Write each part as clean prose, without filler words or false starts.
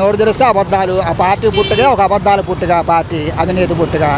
నోరు తెరిస్తే అబద్ధాలు. ఆ పార్టీ పుట్టుగా ఒక అబద్ధాలు పుట్టుగా, పార్టీ అవినీతి పుట్టుగా.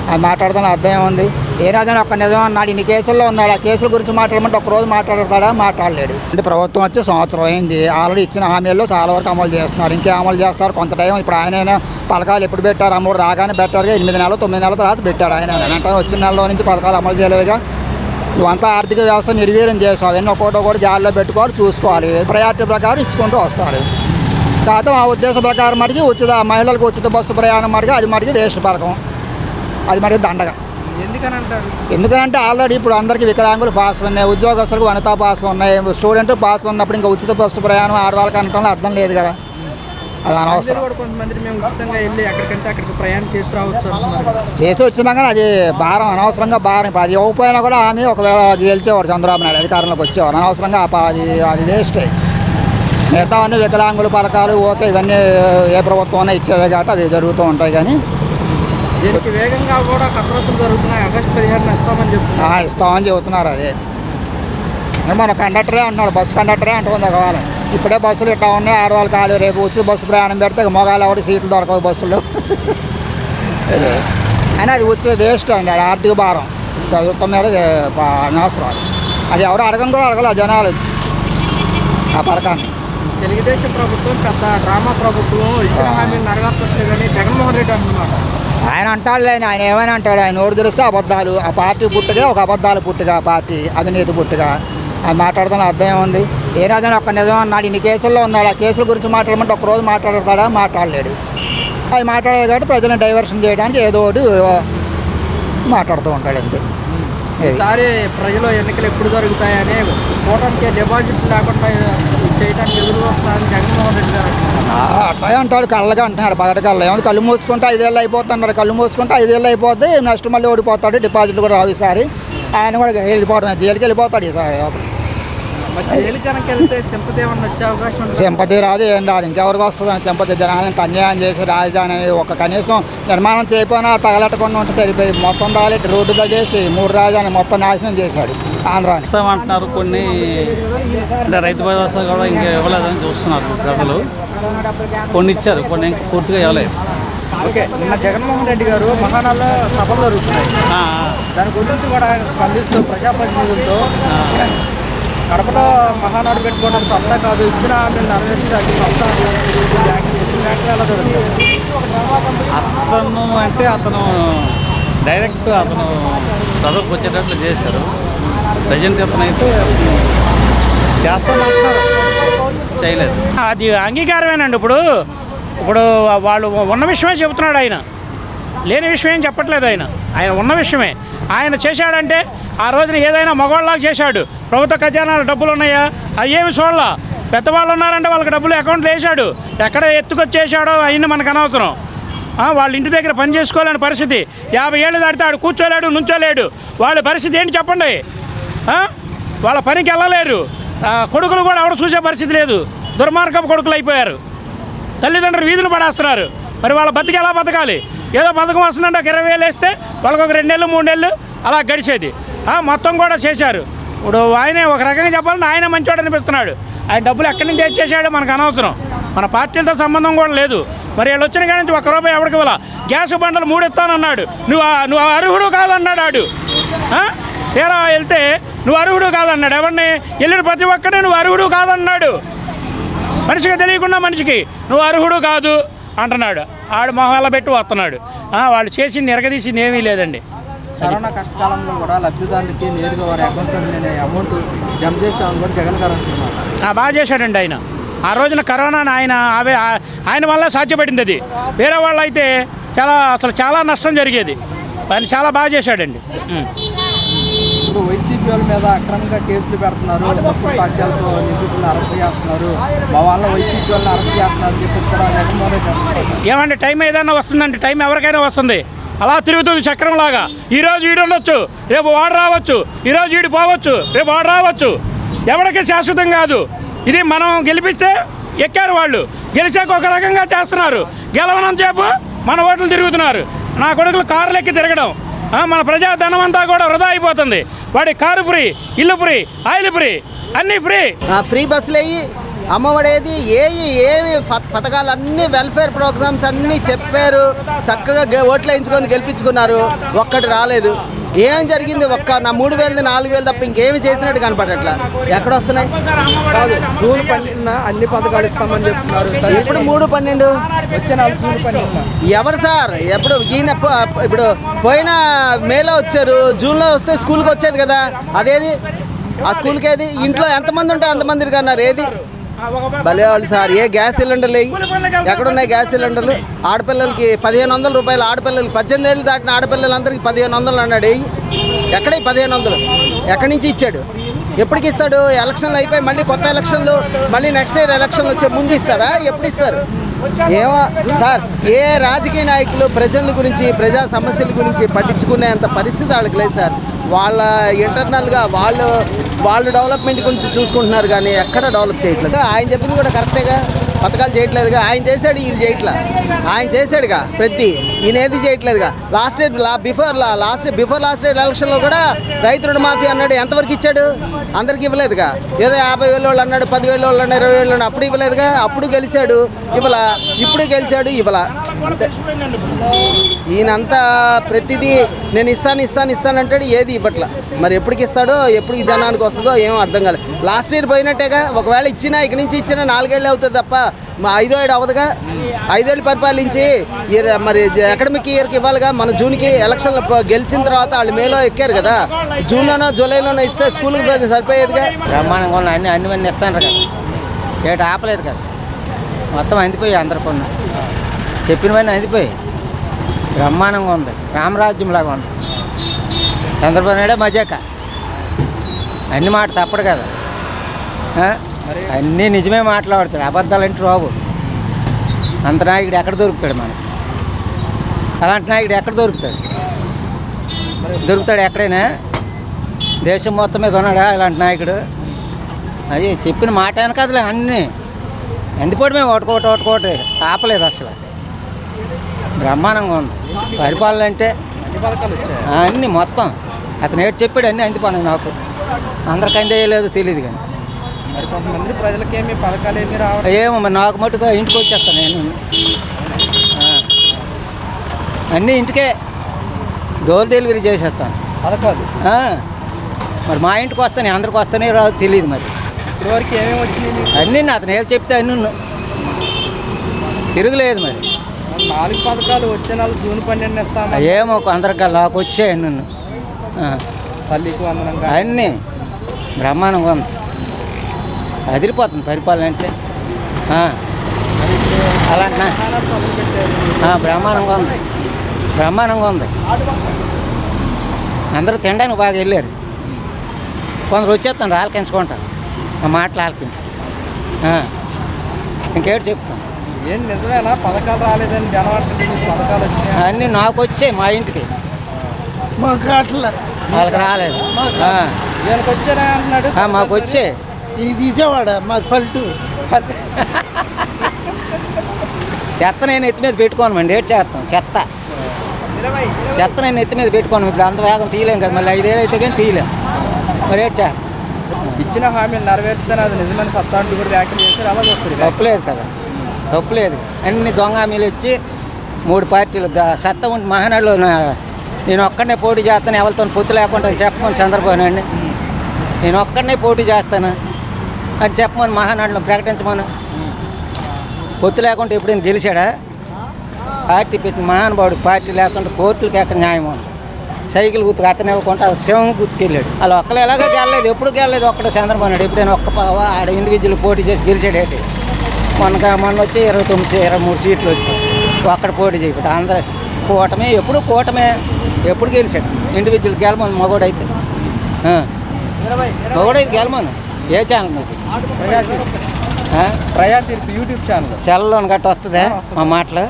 అది మాట్లాడుతున్న అర్థం ఏముంది? ఏ రాజాని ఒక్క నిజం అన్నాడు, ఇన్ని కేసుల్లో ఉన్నాడు. ఆ కేసుల గురించి మాట్లాడమంటే ఒక్కరోజు మాట్లాడతాడా? మాట్లాడలేడు. అంటే ప్రభుత్వం వచ్చి సంవత్సరం అయింది. ఆల్రెడీ ఇచ్చిన హామీల్లో చాలా వరకు అమలు చేస్తున్నారు. ఇంకే అమలు చేస్తారు కొంత టైం. ఇప్పుడు ఆయన పథకాలు ఎప్పుడు పెట్టారు? అమ్మడు రాగానే పెట్టారుగా. 8 నెలలు 9 నెలల తర్వాత పెట్టాడు ఆయన. వెంటనే వచ్చిన నెలలో నుంచి పథకాలు అమలు చేయలేదుగా. నువ్వంతా ఆర్థిక వ్యవస్థ నిర్వీర్యం చేసావు. అవన్నీ ఒక్కొక్కటి జాల్లో పెట్టుకోవాలి, చూసుకోవాలి. ప్రయారిటీ ప్రకారం ఇచ్చుకుంటూ వస్తారు. కాకపోతే ఆ ఉద్దేశం ప్రకారం మటుకి మహిళలకు ఉచిత బస్సు ప్రయాణం మటుకు అది మటుకు వేస్ట్ పథకం. అది మటుకు దండగా. ఎందుకంటే ఆల్రెడీ ఇప్పుడు అందరికీ వికలాంగులు పాసులు ఉన్నాయి, ఉద్యోగస్తులకు వనితా పాసులు ఉన్నాయి, స్టూడెంట్ పాసులు ఉన్నప్పుడు ఇంకా ఉచిత బస్సు ప్రయాణం ఆడవాళ్ళకి అనటంలో అర్థం లేదు కదా. అది అనవసరం. చేసి వచ్చినా కానీ అది భారం, అనవసరంగా భారం. అది ఇవ్వకపోయినా కూడా ఆమె ఒకవేళ గెలిచేవాడు చంద్రబాబు నాయుడు అధికారంలోకి వచ్చేవాడు. అనవసరంగా అది వేస్ట్. మిగతా అన్ని వికలాంగుల పథకాలు ఓకే, ఇవన్నీ ఏ ప్రభుత్వం అయినా ఇచ్చేదే కాబట్టి అవి జరుగుతూ ఉంటాయి. కానీ వేగంగా కూడా కసరత్తులు జరుగుతున్నాయి. ఆగస్టు 15 ఇస్తామని చెబుతున్నారు. అదే మన కండక్టరే అంటున్నాడు, బస్సు కండక్టరే అంటుంది. ఒకవేళ ఇప్పుడే బస్సులు ఇట్లా ఉన్నాయి, ఆడవాళ్ళు ఖాళీ, రేపు ఉచిత బస్సు ప్రయాణం పెడితే మొగాళ్ళు ఎవరి సీట్లు దొరకవు బస్సులు. అని అది ఉచిత వేస్ట్ అండి. అది ఆర్థిక భారం ప్రభుత్వం మీద అనవసరం. అది ఎవరు అడగని కూడా అడగల జనాలు ఆ పథకాన్ని. తెలుగుదేశం ప్రభుత్వం పెద్ద డ్రామా ప్రభుత్వం, ఇచ్చిన హామీలు నెరవేర్చట్లేదని జగన్మోహన్ రెడ్డి అంటున్నారు. ఆయన అంటాడులే, ఆయన ఏమైనా అంటాడు. ఆయన నోరు తెరిస్తే అబద్ధాలు. ఆ పార్టీ పుట్టుగా ఒక అబద్ధాలు పుట్టుగా, పార్టీ అవినీతి పుట్టుగా. అది మాట్లాడుతున్న అర్థం ఏముంది? ఏ రాజాని ఒక్క నిజం అన్నాడు, ఇన్ని కేసుల్లో ఉన్నాడు. ఆ కేసుల గురించి మాట్లాడమంటే ఒక్కరోజు మాట్లాడతాడా? మాట్లాడలేడు. అది మాట్లాడలేదు కాబట్టి ప్రజలను డైవర్షన్ చేయడానికి ఏదో ఒకటి మాట్లాడుతూ ఉంటాడు అంతే. ఈసారి ప్రజలు ఎన్నికలు ఎప్పుడు జరుగుతాయని కూటమికి డిపాజిట్ లేకుండా చేయడానికి ఎదురు వస్తారని జగన్మోహన్ రెడ్డి గారు అట్లా అంటాడు. కళ్ళగా అంటున్నాడు పగటకల్లా. ఏమైనా కళ్ళు మూసుకుంటే 5 ఏళ్ళు అయిపోతున్నారు. కళ్ళు మూసుకుంటే 5 ఏళ్ళు అయిపోద్ది. నెక్స్ట్ మళ్ళీ ఓడిపోతాడు. డిపాజిట్లు కూడా రావు ఈసారి. ఆయన కూడా వెళ్ళిపోవడం, జైలుకి వెళ్ళిపోతాడు ఈసారి. సింపతి రాదు, ఏం రాదు. ఇంకెవరికి వస్తుందని సింపతి? జనాలను అన్యాయం చేసి రాజధాని ఒక కనీసం నిర్మాణం చేయకపోయినా తగలెట్టకుండా ఉంటే సరిపోయింది. మొత్తం తగలెట్టి రోడ్డు తగ్గేసి 3 రాజధాని మొత్తం నాశనం చేశాడు ఆంధ్రాని. ఇస్తామంటున్నారు కొన్ని, అంటే రైతు భరోసా కూడా ఇంకా ఇవ్వలేదని చూస్తున్నారు ప్రజలు. కొన్ని ఇచ్చారు, కొన్ని ఇంకా పూర్తిగా ఇవ్వలేదు. ఓకే, నిన్న జగన్మోహన్ రెడ్డి గారు మహానాడులో సభలు జరుగుతున్నాయి. దాని గురించి కూడా ఆయన స్పందిస్తూ ప్రజాప్రతినిధులతో కడపలో మహానాడు పెట్టుకోవడం సొంత కాదు, ఇచ్చిన హామీలు నెరవేర్చడానికి సొంత అతను అంటే అతను డైరెక్ట్ ప్రజలకు వచ్చేటట్లు చేశారు. ప్రజెంట్ అతను అయితే చేస్తామంటున్నారు, చేయలేదు. అది అంగీకారమేనండి. ఇప్పుడు వాళ్ళు ఉన్న విషయమే చెబుతున్నాడు. ఆయన లేని విషయం ఏం చెప్పట్లేదు. ఆయన ఉన్న విషయమే ఆయన చేశాడంటే ఆ రోజున ఏదైనా మగవాళ్ళలాగా చేశాడు. ప్రభుత్వ ఖజానాలు డబ్బులు ఉన్నాయా? అవి ఏమి చూడాల. పెద్దవాళ్ళు ఉన్నారంటే వాళ్ళకి డబ్బులు అకౌంట్లో వేసాడు. ఎక్కడ ఎత్తుకొచ్చేసాడో అవన్నీ మనకు అనవసరం. వాళ్ళ ఇంటి దగ్గర పని చేసుకోలేని పరిస్థితి. 50 ఏళ్ళు దాటితే ఆడు కూర్చోలేడు, నుంచోలేడు. వాళ్ళ పరిస్థితి ఏంటి చెప్పండి? వాళ్ళ పనికి వెళ్ళలేరు. కొడుకులు కూడా ఎవరు చూసే పరిస్థితి లేదు. దుర్మార్గపు కొడుకులు అయిపోయారు. తల్లిదండ్రులు వీధులు పడేస్తున్నారు. మరి వాళ్ళ బతికి ఎలా బతకాలి? ఏదో పథకం వస్తుందంటే ఒక 20,000 వేస్తే వాళ్ళకి ఒక 2 నెలలు 3 నెలలు అలా గడిచేది. మొత్తం కూడా చేశారు. ఇప్పుడు ఆయనే ఒక రకంగా చెప్పాలంటే ఆయన మంచివాడు అనిపిస్తున్నాడు. ఆయన డబ్బులు ఎక్కడి నుంచి తెచ్చేసాడో మనకు అనవసరం. మన పార్టీలతో సంబంధం కూడా లేదు. మరి వీళ్ళు వచ్చిన కాడి నుంచి ₹1 ఎవరికి ఇవ్వాల? గ్యాస్ బండలు 3 ఇస్తానన్నాడు. నువ్వు అర్హుడు కాదన్నాడు ఆడు. తీరా వెళ్తే నువ్వు అర్హుడు కాదన్నాడు. ఎవరిని వెళ్ళిన ప్రతి ఒక్కరిని నువ్వు అర్హుడు కాదన్నాడు. మనిషికి తెలియకుండా మనిషికి నువ్వు అర్హుడు కాదు అంటున్నాడు. ఆడు మొహాల పెట్టి వస్తున్నాడు. వాళ్ళు చేసింది ఎరగదీసింది ఏమీ లేదండి. కరోనా కష్టకాలంలో కూడా లబ్ధిదారులకి నేరుగా వారి అకౌంట్లో అమౌంట్ జమ చేసామని కూడా జగన్ గారు అంటున్నారు. బాగా చేశాడండి ఆయన. ఆ రోజున కరోనా ఆయన వల్ల సాధ్యపడింది. అది వేరే వాళ్ళు అయితే చాలా నష్టం జరిగేది. ఆయన చాలా బాగా చేశాడండి. ఇప్పుడు వైసీపీ వాళ్ళ మీద అక్రమంగా కేసులు పెడుతున్నారు, తప్పుడు సాక్ష్యాలతో నిందితులను అరెస్ట్ చేస్తున్నారు, మా వాళ్ళ వైసీపీ వాళ్ళని అరెస్ట్ చేస్తున్నారు అని చెప్పి కూడా జగన్మోహన్ రెడ్డి ఏమంటే టైం ఏదైనా వస్తుందండి. టైం ఎవరికైనా వస్తుంది. అలా తిరుగుతుంది చక్రంలాగా. ఈరోజు వీడు ఉండొచ్చు, రేపు వాడు రావచ్చు. ఈరోజు వీడు పోవచ్చు, రేపు వాడు రావచ్చు. ఎవరికి శాశ్వతం కాదు. ఇది మనం గెలిపిస్తే ఎక్కారు వాళ్ళు, గెలిచాక ఒక రకంగా చేస్తున్నారు. గెలవనంతసేపు మన ఓట్లు తిరుగుతున్నారు. నా కొడుకులు కార్లు ఎక్కి తిరగడం, మన ప్రజాధనం అంతా కూడా వృధా అయిపోతుంది. వాడి కారు ఫ్రీ, ఇల్లు ఫ్రీ, ఆయిల్ ఫ్రీ, అన్నీ ఫ్రీ. ఫ్రీ బస్సులు అయ్యి అమ్మఒడి ఏమి పథకాలు అన్నీ వెల్ఫేర్ ప్రోగ్రామ్స్ అన్నీ చెప్పారు, చక్కగా ఓట్లు వేయించుకొని గెలిపించుకున్నారు, ఒక్కటి రాలేదు. ఏం జరిగింది? నా 3,000 4,000 తప్ప ఇంకేమి చేసినట్టు కనపడట్లా. ఎక్కడ వస్తున్నాయి? జూన్ 12న అన్ని పథకాలు ఇస్తామని చెప్తున్నారు. ఇప్పుడు 3/12 వచ్చే నెల జూన్ 12న ఎవరు సార్? ఎప్పుడు ఈయన ఇప్పుడు పోయిన మేలో వచ్చారు, జూన్లో వస్తే స్కూల్కి వచ్చేది కదా, అదేది ఆ స్కూల్కి ఏది? ఇంట్లో ఎంతమంది ఉంటే అంతమందికి అన్నారు. ఏది భలేవాళ్ళు సార్. ఏ గ్యాస్ సిలిండర్లు వేయి, ఎక్కడున్నాయి గ్యాస్ సిలిండర్లు? ఆడపిల్లలకి 1,500 రూపాయలు, ఆడపిల్లలకి 18 ఏళ్ళు దాటిన ఆడపిల్లలందరికీ 1,500 అన్నాడు. వేయి ఎక్కడ 1,500? ఎక్కడి నుంచి ఇచ్చాడు? ఎప్పటికి ఇస్తాడు? ఎలక్షన్లు అయిపోయి మళ్ళీ కొత్త ఎలక్షన్లు, మళ్ళీ నెక్స్ట్ ఇయర్ ఎలక్షన్లు వచ్చే ముందు ఇస్తారా? ఎప్పుడు ఇస్తారు? ఏమో సార్, ఏ రాజకీయ నాయకులు ప్రజల గురించి, ప్రజా సమస్యల గురించి పట్టించుకునేంత పరిస్థితి వాళ్ళకి లేదు సార్. వాళ్ళ ఇంటర్నల్గా వాళ్ళు డెవలప్మెంట్ గురించి చూసుకుంటున్నారు, కానీ ఎక్కడ డెవలప్ చేయట్లేదు. ఆయన చెప్పింది కూడా కరెక్టేగా, పథకాలు చేయట్లేదుగా. ఆయన చేశాడు, వీళ్ళు చేయట్లా. ఆయన చేశాడుగా ఈయన ఏది చేయట్లేదుగా. బిఫోర్ లాస్ట్ ఇయర్ ఎలక్షన్లో కూడా రైతు రుణమాఫీ అన్నాడు, ఎంతవరకు ఇచ్చాడు? అందరికి ఇవ్వలేదుగా. ఏదో 50,000 వాళ్ళు అన్నాడు, 10,000 వాళ్ళు అన్నాడు, 20,000 వాళ్ళు అప్పుడు ఇవ్వలేదుగా. అప్పుడు గెలిచాడు, ఇవ్వలా. ఇప్పుడు గెలిచాడు, ఇవ్వలా. అంతే. ఈయనంతా ప్రతిదీ నేను ఇస్తానంటాడు, ఏది ఇవ్వట్లా. మరి ఎప్పటికి ఇస్తాడో, ఎప్పటికి జనానికి వస్తుందో ఏమో అర్థం కాలేదు. లాస్ట్ ఇయర్ పోయినట్టేగా. ఒకవేళ ఇచ్చినా, ఇక్కడి నుంచి ఇచ్చినా 4 ఏళ్ళు అవుతుంది తప్ప 5 ఏడు అవ్వదుగా. 5 ఏళ్ళు పరిపాలించి మరి అకాడమిక్ ఇయర్కి ఇవ్వాలిగా. మన జూన్కి ఎలక్షన్లు గెలిచిన తర్వాత వాళ్ళు మేలో ఎక్కారు కదా, జూన్లోనో జూలైలోనో ఇస్తే స్కూల్కి సరిపోయేదిగా. బ్రహ్మాండంగా ఉన్నాయి, అన్ని ఇస్తాను కదా, ఏట ఆపలేదు కదా, మొత్తం అందిపోయి అందరు కొన్న చెప్పినవన్నీ అందిపోయి బ్రహ్మాండంగా ఉంది, రామరాజ్యంలాగా ఉంది. చంద్రబాబు నాయుడే మజాక, అన్ని మాట తప్పడు కదా, అన్నీ నిజమే మాట్లాడతాడు, అబద్ధాలంటే రావు. అంత నాయకుడు ఎక్కడ దొరుకుతాడు మనకి? అలాంటి నాయకుడు ఎక్కడ దొరుకుతాడు ఎక్కడైనా? దేశం మొత్తం మీద ఉన్నాడా ఇలాంటి నాయకుడు? అది చెప్పిన మాట వెనకదులే అన్నీ అందిపోవడమే, ఒకటి ఆపలేదు అసలు. బ్రహ్మాండంగా ఉంది పరిపాలన అంటే. అన్నీ మొత్తం అతను ఏడు చెప్పాడు, అన్నీ అందిపోయినాయి. నాకు అందరికి అందేయలేదు తెలియదు, కానీ మరి కొంతమంది ప్రజలకేమి పథకాలు ఏమి రావడం ఏమో మరి నాకు మటుకు ఇంటికి వచ్చేస్తాను నేను. అన్నీ ఇంటికే డోర్ డెలివరీ చేసేస్తాను పథకాలు. మరి మా ఇంటికి వస్తాను, అందరికి వస్తానే రాదు తెలియదు. మరి ఇప్పటివరకు ఏమేమి వచ్చింది? అన్నీ అతను ఏం చెప్తే అన్నీ తిరుగులేదు. మరి 4 పథకాలు వచ్చే నెల జూన్ 12 ఇస్తాము. ఏమో అందరికి నాకు వచ్చాయి అన్నీ, తల్లికి వందనం అన్నీ బ్రహ్మాండంగా ఉంది, అదిరిపోతుంది పరిపాలన అంటే. అలాంటి బ్రహ్మాండంగా ఉంది. అందరూ తినడానికి బాగా వెళ్ళారు. కొందరు వచ్చేస్తాను ఆలకించుకుంటాను, ఆ మాటలు ఆలకించి ఇంకేటి చెప్తాను. ఏం నిజమేనా పథకాలు రాలేదని జనం అంటే? పథకాలు వచ్చినాయి అన్నీ నాకు వచ్చాయి మా ఇంటికి, వాళ్ళకి రాలేదు. ఈయనకు వచ్చారా అంటున్నాడు. మాకు వచ్చే తీసేవాడ మాకు పల్లెటూరు చెత్త నేను ఎత్తి మీద పెట్టుకోనమండి. ఏడు చేస్తాం చెత్త నేను ఎత్తి మీద పెట్టుకోను. ఇప్పుడు అంత వేగం తీయలేం కదా, మళ్ళీ 5 ఏళ్ళు అయితే కానీ తీయలేం. మరి ఏడు చేస్తాం. ఇచ్చిన హామీలు నెరవేర్చితేనే అది నిజమైన సత్తా అంటూ కూడా వ్యాఖ్యలు చేస్తారు. అలా వస్తుంది, తప్పులేదు కదా, తప్పులేదు. అన్ని దొంగ హామీలు ఇచ్చి 3 పార్టీలు సత్తా ఉంటే మహానాడులో నేను ఒక్కడనే పోటీ చేస్తాను, ఎవరితో పొత్తు లేకుండా చెప్పమని చంద్రబాబు నాయుడిని. నేను ఒక్కడనే పోటీ చేస్తాను అని చెప్పమని మహానాడులో ప్రకటించమని. పొత్తు లేకుండా ఎప్పుడైనా గెలిచాడా? పార్టీ పెట్టిన మహానుభావుడు పార్టీ లేకుండా కోర్టులకి ఎక్కడ న్యాయం ఉంది? సైకిల్ గుర్తుకు అతను ఇవ్వకుండా శివం గుర్తుకెళ్ళాడు. వాళ్ళు ఒక్కరు ఎలాగో గెలలేదు, ఎప్పుడు గెలలేదు. ఒక్కడే చంద్రబాబు నాయుడు ఎప్పుడైనా ఆడ ఇండివిజువల్ పోటీ చేసి గెలిచాడేంటి? మొన్న వచ్చి 23 సీట్లు వచ్చాయి, ఒక్కడ పోటీ చేయబట్టి. అందరూ కూటమే, ఎప్పుడు గెలిచాడు. ఇండివిజువల్ గెలమను మగోడైతే గెలమను. ఏ ఛానల్ మీకు? ప్రజా తీర్పు యూట్యూబ్ ఛానల్. సెల్లోని గట్ట వస్తుందా? మా మాటలు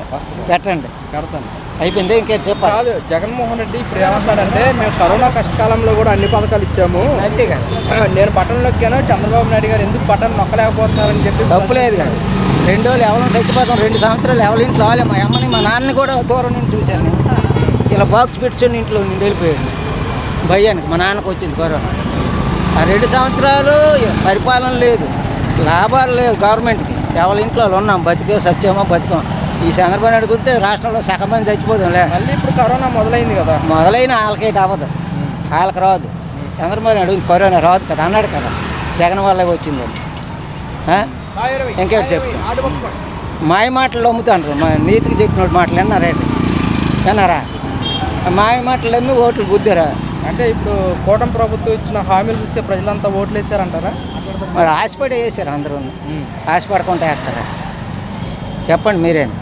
పెట్టండి, పెడతాను. అయిపోయింది. ఇంకేం చెప్పాలి? కాదు, జగన్మోహన్ రెడ్డి ఇప్పుడు ఏమంటాడంటే, మేము కరోనా కష్టకాలంలో కూడా అన్ని పథకాలు ఇచ్చాము, అంతే కదా. నేను బటన్ నొక్కాను, చంద్రబాబు నాయుడు గారు ఎందుకు బటన్ నొక్కలేకపోతున్నారని చెప్పి. తప్పులేదు కదా. 2 రోజులు ఎవరైనా చచ్చిపోతాం, 2 సంవత్సరాలు ఎవరి ఇంట్లో వాళ్ళే. మా అమ్మని మా నాన్నని కూడా దూరం నుంచి చూశాను నేను. ఇలా బాక్స్ పెట్టుకొని ఇంట్లో నుండి వెళ్ళిపోయాడు భయానికి. మా నాన్నకు వచ్చింది కరోనా. ఆ 2 సంవత్సరాలు పరిపాలన లేదు, లాభాలు లేవు గవర్నమెంట్కి. ఎవరి ఇంట్లో ఉన్నాం, బతికే సత్యమో బతికం. ఈ చంద్రబాబు నాయుడు గుర్తే రాష్ట్రంలో సగం మంది చచ్చిపోదాంలే. మళ్ళీ ఇప్పుడు కరోనా మొదలైంది కదా. మొదలైన వాళ్ళకేటి అవ్వదు, వాళ్ళకి రాదు. చంద్రబాబు నాయుడు కరోనా రాదు కదా అన్నాడు కదా, జగన్ వల్లే వచ్చిందని. ఇంకేటి చెప్తాం? మాయ మాటలు అమ్ముతాండ్రు. మా నీతికి చెప్పిన మాటలు విన్నారా? మాయ మాటలు అమ్మి ఓట్లు గుద్దారా? అంటే ఇప్పుడు కూటమి ప్రభుత్వం ఇచ్చిన హామీలు చూస్తే ప్రజలంతా ఓట్లు వేసారంటారా? మరి ఆశపడి వేసారు అందరూ. ఆశపడకుండా వేస్తారా? చెప్పండి మీరేను.